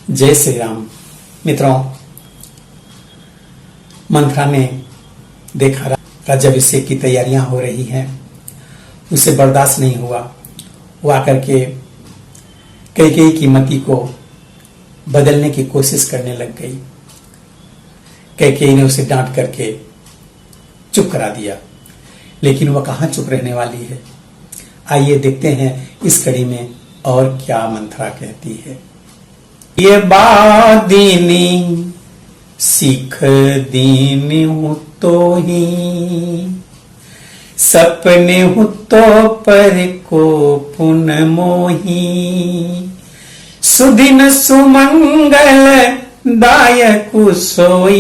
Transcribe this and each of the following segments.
जय श्री राम। मित्रों, मंथरा ने देखा राज्याभिषेक की तैयारियां हो रही हैं, उसे बर्दाश्त नहीं हुआ। वो आकर के कैकेयी की मति को बदलने की कोशिश करने लग गई। कैकेयी ने उसे डांट करके चुप करा दिया, लेकिन वह कहां चुप रहने वाली है। आइए देखते हैं इस कड़ी में और क्या मंथरा कहती है। ये बादीनी सीख दीनी हूं तो ही, सपने हूं तो पर को पुन मोही, सुदिन सुमंगल दायक सोई,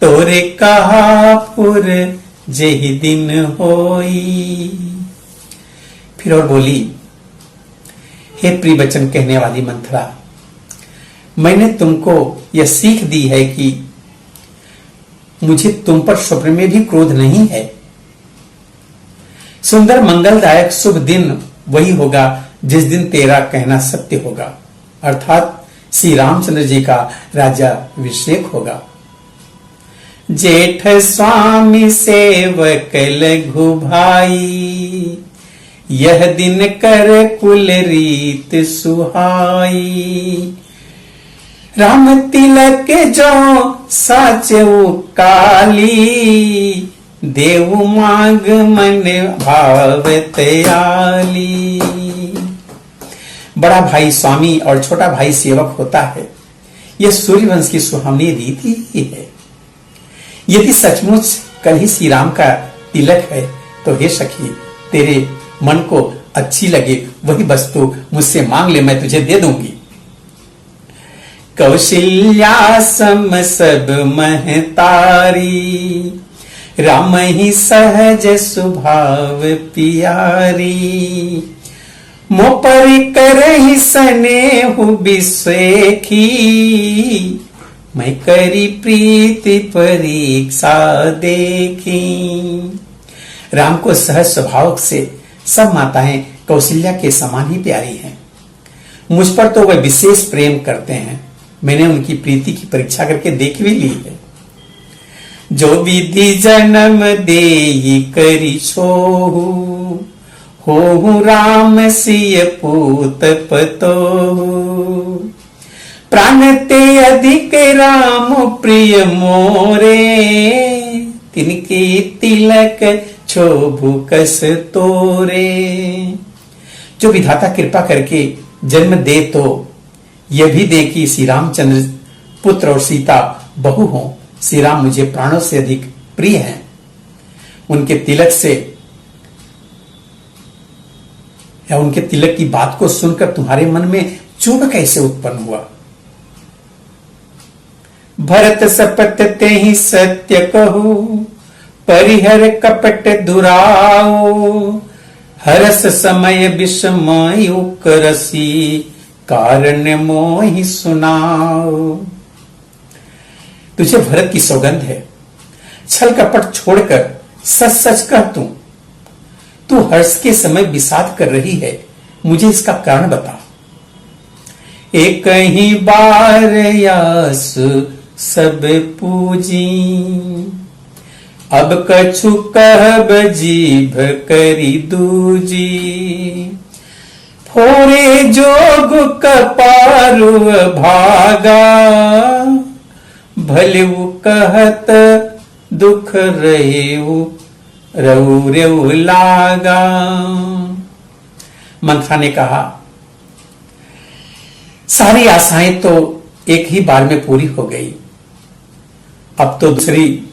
तोरे कहा पुर जेहि दिन होई। फिर और बोली, हे प्रिय वचन कहने वाली मंथरा, मैंने तुमको यह सीख दी है कि मुझे तुम पर स्वप्न में भी क्रोध नहीं है। सुंदर मंगलदायक शुभ दिन वही होगा जिस दिन तेरा कहना सत्य होगा, अर्थात श्री रामचंद्र जी का राज्याभिषेक होगा। जेठ स्वामी सेवक लघु भाई, यह दिन कर कुल रीत सुहाई, राम तिलक जो साचऊ काली, देव मांग मन भाव तयाली। बड़ा भाई स्वामी और छोटा भाई सेवक होता है, यह सूर्यवंश की सुहावनी रीति ही है। यदि सचमुच कल ही श्री राम का तिलक है तो हे सखी, तेरे मन को अच्छी लगे वही वस्तु मुझसे मांग ले, मैं तुझे दे दूंगी। कौशल्या सम सब महतारी, राम ही सहज स्वभाव पियारी, मोपर करहि स्नेहु बिसेखी, मैं करी प्रीति परीक्षा देखी। राम को सहज स्वभाव से सब माताएं कौशल्या के समान ही प्यारी हैं। मुझ पर तो वे विशेष प्रेम करते हैं, मैंने उनकी प्रीति की परीक्षा करके देख भी ली है। जो विधि जन्म देई करी छोहु, होहु राम सिय पूत पतोहु, प्राण ते अधिक राम प्रिय मोरे, तिनके तिलक क्षोभु कस तोरे। जो विधाता कृपा करके जन्म दे तो यह भी दे कि श्री रामचंद्र पुत्र और सीता बहु हों। श्री राम मुझे प्राणों से अधिक प्रिय हैं। उनके तिलक से या उनके तिलक की बात को सुनकर तुम्हारे मन में चुभ कैसे उत्पन्न हुआ। भरत सपत ते ही सत्य कहू, परिहर कपट दुराओ, हरस समय विषमय करसी, कारण मोहि सुनाओ। तुझे भरत की सौगंध है, छल कपट छोड़कर सच सच कह तू हर्ष के समय विषाद कर रही है, मुझे इसका कारण बता। एक ही बार यास सब पूजी, अब कछु कहब जीभ करी दूजी, फोरे जोग कपारु भागा, भलेऊ कहत दुख रहेऊ रऊ लागा। मंथरा ने कहा, सारी आशाएं तो एक ही बार में पूरी हो गई, अब तो दूसरी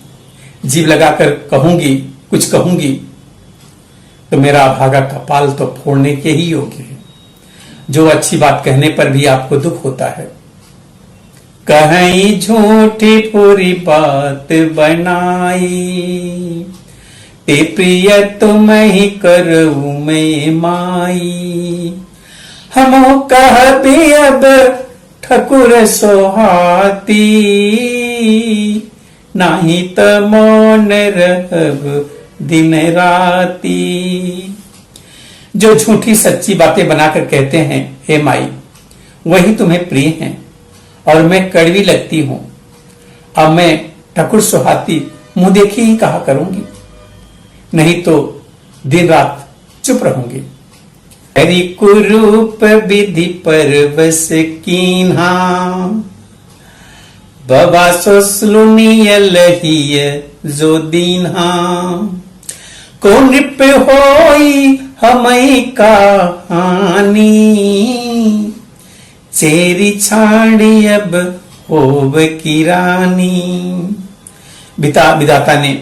जीव लगाकर कुछ कहूंगी तो मेरा भागा कपाल तो फोड़ने के ही योग्य है। जो अच्छी बात कहने पर भी आपको दुख होता है। कहीं झूठी पूरी बात बनाई, ते प्रिय तुम ही करूं मैं माई, हमो कह भी अब ठकुर सोहाती, नाही त मौन रहब दिन राती। जो झूठी सच्ची बातें बनाकर कहते हैं हे माई, वही तुम्हें प्रिय हैं और मैं कड़वी लगती हूं। अब मैं ठकुर सुहाती मुंह देखी ही कहा करूंगी, नहीं तो दिन रात चुप रहूंगी। हरि कुरूप विधि परवश कीन्हा, बबा सोसलुनियल हिय जो दीन्हा। को नृप होई हमई का हानि, चेरी छाड़ी अब होब की रानी। विधाता ने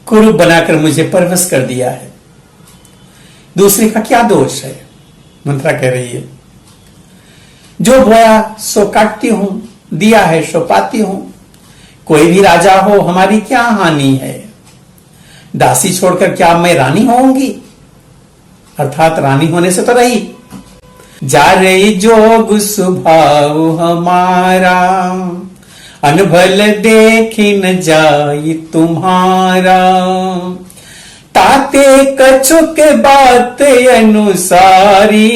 कुरूप बनाकर मुझे परवश कर दिया है, दूसरे का क्या दोष है? मंत्रा कह रही है, जो बोया सो काटती हूं, दिया है सो पाती हूं। कोई भी राजा हो हमारी क्या हानि है, दासी छोड़कर क्या मैं रानी होऊंगी? अर्थात रानी होने से तो रही। जा रही जोग स्वभाव हमारा, अनभल देखी न जाई तुम्हारा। ताते कछुक बात अनुसारी,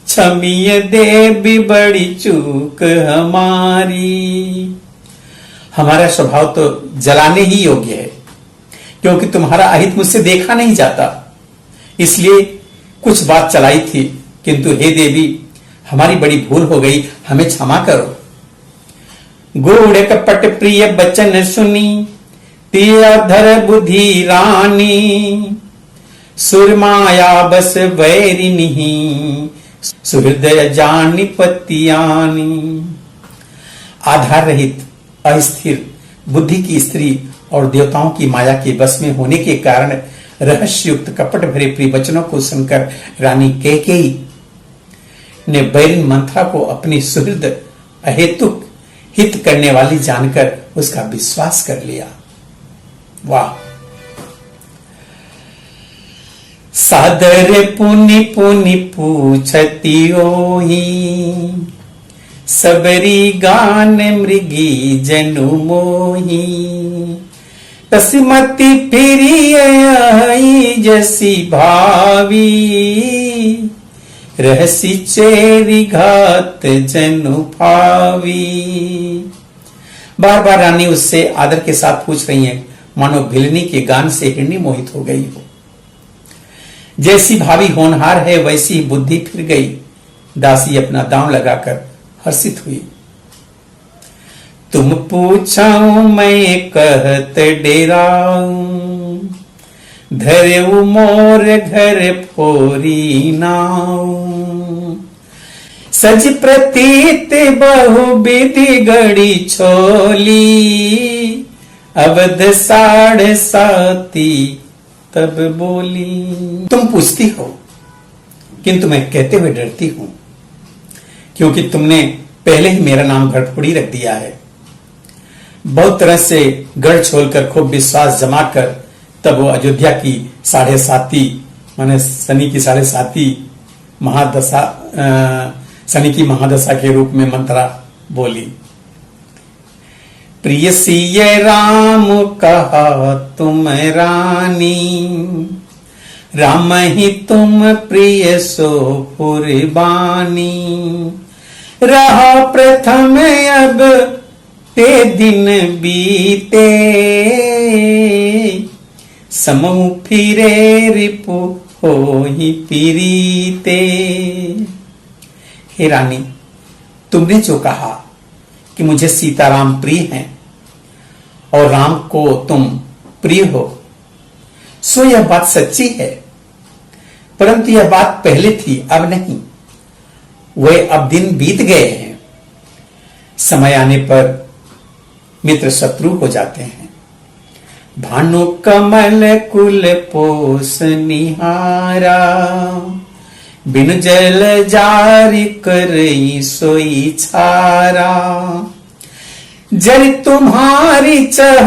क्षमीय देवी बड़ी चूक हमारी। हमारा स्वभाव तो जलाने ही योग्य है, क्योंकि तुम्हारा अहित मुझसे देखा नहीं जाता, इसलिए कुछ बात चलाई थी, किंतु हे देवी हमारी बड़ी भूल हो गई, हमें क्षमा करो। गूढ़ कपट प्रिय बचन सुनी, तिया धर बुद्धि रानी। सुरमाया बस वैरिनी, सुहृदय जानी पतियानी। आधार रहित अस्थिर बुद्धि की स्त्री और देवताओं की माया के बस में होने के कारण रहस्युक्त कपट भरे प्रिय वचनों को सुनकर रानी कैकेयी ने बैरिन मंथरा को अपनी सुहृद अहेतुक हित करने वाली जानकर उसका विश्वास कर लिया। वाह! सादर पुनि पुनि पूछती ओही, सबरी गान मृगी जनु मोही। तस्मति फिरी आई जसी भावी, रहसी चेरी घात जनु भावी। बार बार रानी उससे आदर के साथ पूछ रही है, मानो भिलनी के गान से हिरणी मोहित हो गई हो। जैसी भावी होनहार है वैसी ही बुद्धि फिर गई। दासी अपना दांव लगाकर हर्षित हुई। तुम पूछाऊं मैं कहत डेराऊं, धरेऊ मोर घर फोरी नाऊं। सज प्रतीत बहुविधि गढ़ी छोली, अवध साढ़े साती तब बोली। तुम पूछती हो, किंतु मैं कहते हुए डरती हूं, क्योंकि तुमने पहले ही मेरा नाम गढ़फोड़ी रख दिया है। बहुत तरह से गढ़ छोड़कर खूब विश्वास जमा कर तब वो अयोध्या की 7.5 माने शनि की 7.5 महादशा, शनि की महादशा के रूप में मंत्रा बोली। प्रिय सिय राम कहा तुम रानी, राम ही तुम प्रिय सो पुरबानी। रहा प्रथम अब ते दिन बीते, समूह फिरे रिपु हो ही पीरीते। हे रानी, तुमने जो कहा कि मुझे सीताराम प्रिय हैं और राम को तुम प्रिय हो, सो यह बात सच्ची है, परंतु यह बात पहले थी, अब नहीं। वह अब दिन बीत गए हैं। समय आने पर मित्र शत्रु हो जाते हैं। भानु कमल कुल पोस निहारा, बिन जल जारी करई सोई छारा। जर तुम्हारी चह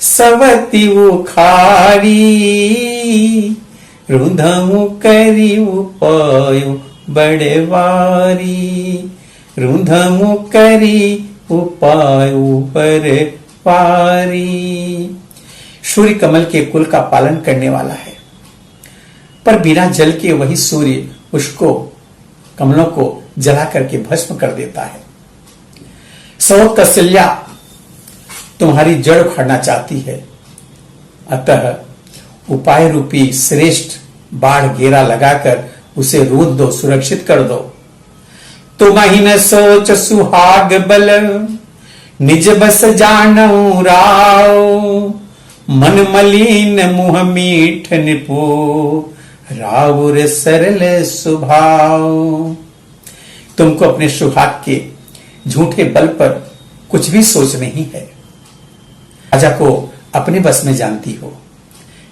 सवती उखारी, रुधमु करी उपायो बड़वारी। रुधमु करी उपायो बड़वारी। सूर्य कमल के कुल का पालन करने वाला है, पर बिना जल के वही सूर्य उसको, कमलों को जला करके भस्म कर देता है। सौ कौशल्या तुम्हारी जड़ उखाड़ना चाहती है, अतः उपाय रूपी श्रेष्ठ बाढ़ घेरा लगाकर उसे रोध दो, सुरक्षित कर दो। तुम ही न सोच सुहाग बल, निज बस जानऊ राव। मन मलिन मुह मीठ निपो, राउर सरल स्वभाव। तुमको अपने सुहाग के झूठे बल पर कुछ भी सोच नहीं है। राजा को अपने बस में जानती हो,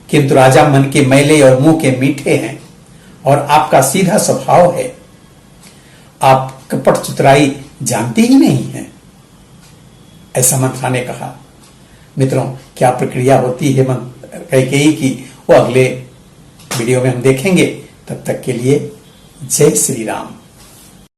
किंतु राजा मन के मैले और मुंह के मीठे हैं और आपका सीधा स्वभाव है। आप कपट चतुराई जानती ही नहीं है, ऐसा मंत्रा ने कहा। मित्रों, क्या प्रक्रिया होती है कैकेयी की, वो अगले वीडियो में हम देखेंगे। तब तक के लिए जय श्री राम।